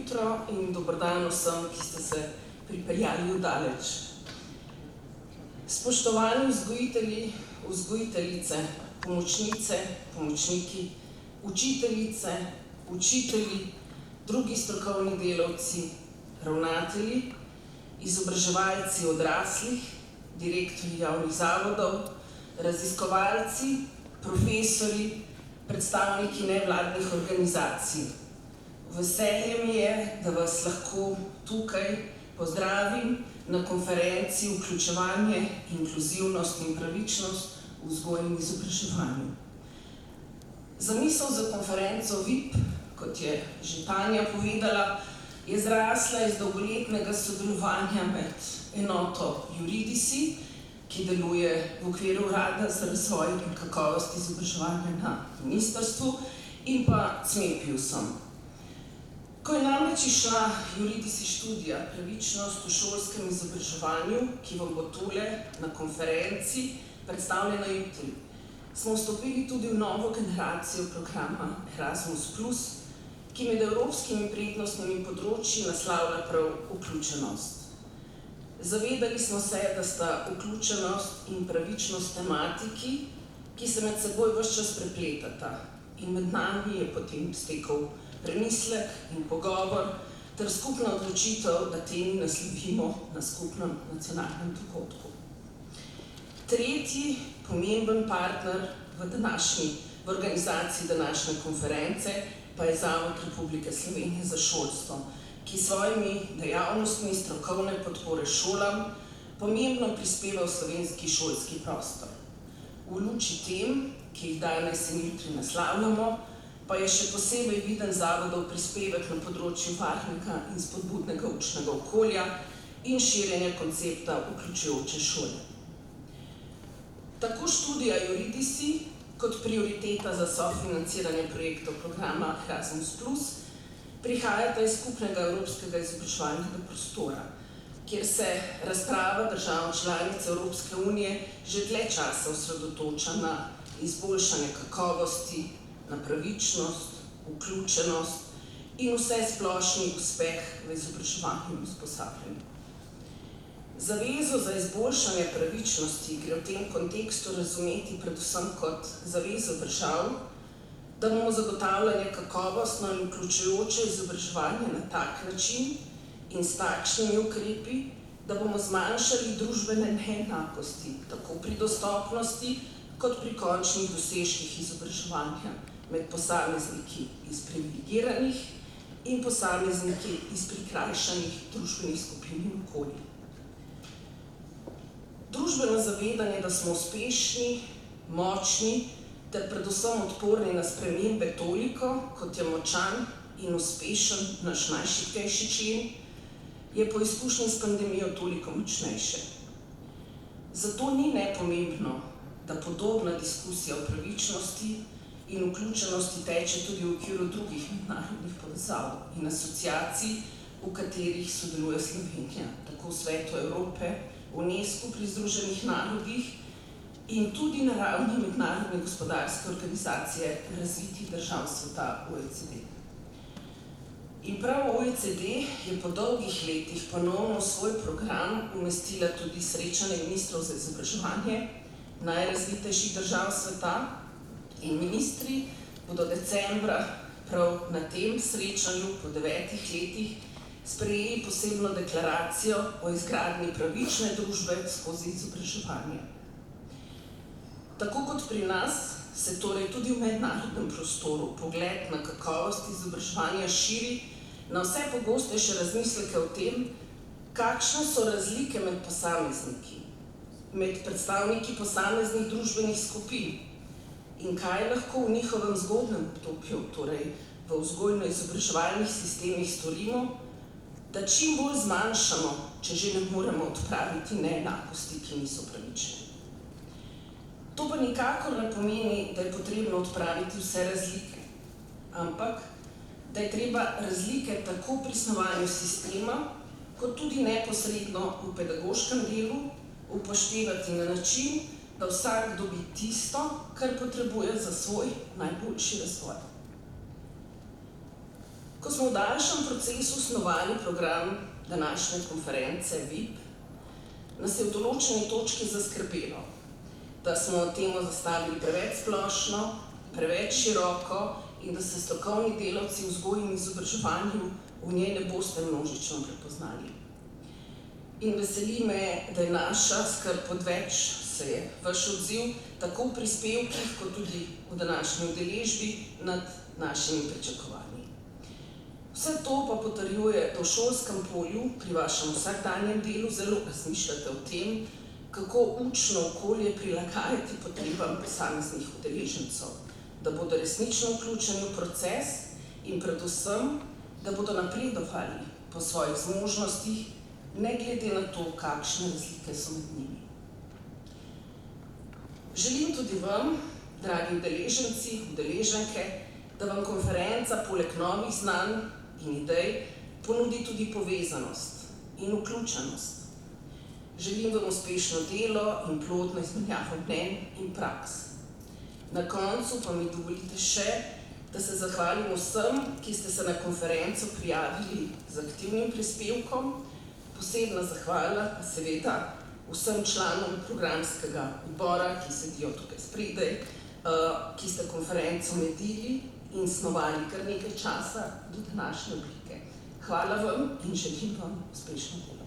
jutro in dober dan vsem, ki ste se pripeljali v daleč. Spoštovani vzgojitelji, vzgojiteljice, pomočnice, pomočniki, učiteljice, učitelji, drugi strokovni delavci, ravnatelji, izobraževalci odraslih, direktorji javnih zavodov, raziskovalci, profesorji, predstavniki nevladnih organizacij. Veselje mi je, da vas lahko tukaj pozdravim na konferenci Vključevanje, inkluzivnost in pravičnost v vzgoji in izobraževanju. Zamisel za konferenco VIP, kot je že Tanja povedala, je zrasla iz dolgoletnega sodelovanja med enoto Juridisi, ki deluje v okviru Urada za razvoj in kakovost izobraževanja na ministrstvu, in pa CMEPIUS-om. Ko je namreč išla Juridisi študija Pravičnost v šolskem izobraževanju, ki vam bo tole na konferenci predstavljena jutri, smo vstopili tudi v novo generacijo programa Erasmus+, ki med evropskimi prednostnimi področji naslavlja prav vključenost. Zavedali smo se, da sta vključenost in pravičnost tematiki, ki se med seboj ves čas prepletata, in med nami je potem stekel premislek in pogovor ter skupna odločitev, da temi naslovimo na skupnem nacionalnem dogodku. Tretji pomemben partner v organizaciji današnje konference pa je Zavod Republike Slovenije za šolstvo, ki svojimi dejavnostmi strokovne podpore šolam pomembno prispeva v slovenski šolski prostor. V luči tem, ki jih danes in jutri naslavljamo, pa je še posebej viden zavodov prispevek na področju varnega in spodbudnega učnega okolja in širjenja koncepta vključujoče šole. Tako študija Juridisi kot prioriteta za sofinanciranje projektov programa Erasmus+ prihajata iz skupnega evropskega izobraževalnega prostora, kjer se razprava držav članic Evropske unije že dlje časa osredotoča na izboljšanje kakovosti, na pravičnost, vključenost in vsesplošni uspeh v izobraževanju in usposabljanju. Zavezo za izboljšanje pravičnosti gre v tem kontekstu razumeti predvsem kot zavezo držav, da bomo zagotavljali kakovostno in vključujoče izobraževanje na tak način in s takšnimi ukrepi, da bomo zmanjšali družbene neenakosti, tako pri dostopnosti kot pri končnih dosežkih izobraževanja med posamezniki iz privilegiranih in posamezniki iz prikrajšanih družbenih skupin in okolij. Družbeno zavedanje, da smo uspešni, močni ter predvsem odporni na spremembe toliko, kot je močan in uspešen naš najšibkejši člen, je po izkušnji s pandemijo toliko močnejše. Zato ni nepomembno, da podobna diskusija o pravičnosti in vključenosti teče tudi v okviru drugih mednarodnih povezav in asociacij, v katerih sodeluje Slovenija, tako v Svetu Evrope, UNESCO pri Združenih narodih in tudi na ravni mednarodne gospodarske organizacije razvitih držav sveta OECD. In prav OECD je po dolgih letih ponovno v svoj program umestila tudi srečanje ministrov za izobraževanje najrazvitejših držav sveta in ministri bodo decembra prav na tem srečanju po 9 letih sprejeli posebno deklaracijo o izgradnji pravične družbe skozi izobraževanje. Tako kot pri nas se torej tudi v mednarodnem prostoru pogled na kakovost izobraževanja širi na vse pogostejše razmisleke o tem, kakšne so razlike med posamezniki, med predstavniki posameznih družbenih skupin in kaj lahko v njihovem zgodnjem obdobju, torej v vzgojno-izobraževalnih sistemih storimo, da čim bolj zmanjšamo, če že ne moremo odpraviti neenakosti, ki niso pravične. To pa nikakor ne pomeni, da je potrebno odpraviti vse razlike, ampak da je treba razlike tako pri snovanju sistema, kot tudi neposredno v pedagoškem delu upoštevati na način, da vsak dobi tisto, kar potrebuje za svoj najboljši razvoj. Ko smo v daljšem procesu snovali program današnje konference VIP, nas je v določeni točki zaskrbelo, da smo temo zastavili preveč splošno, preveč široko in da se strokovni delavci v vzgoji in izobraževanju v njej ne boste množično prepoznali. In veseli me, da je naša skrb odveč, se je vaš odziv tako v prispevkih, kot tudi v današnji udeležbi nad našimi pričakovanji. Vse to pa potrjuje, da v šolskem polju pri vašem vsakdanjem delu zelo razmišljate o tem, kako učno okolje prilagajati potrebam posameznih udeležencev, da bodo resnično vključeni v proces in predvsem, da bodo napredovali po svojih zmožnostih, ne glede na to, kakšne razlike so med njimi. Želim tudi vam, dragi udeleženci, udeleženke, da vam konferenca poleg novih znanj in idej ponudi tudi povezanost in vključenost. Želim vam uspešno delo in plodno izmenjavo mnenj in praks. Na koncu pa mi dovolite še, da se zahvalim vsem, ki ste se na konferenco prijavili z aktivnim prispevkom. Posebna zahvala pa seveda vsem članom programskega odbora, ki sedijo tukaj spredaj, ki ste konferenco medili in snovali kar nekaj časa do današnje oblike. Hvala vam in želim vam uspešno delo.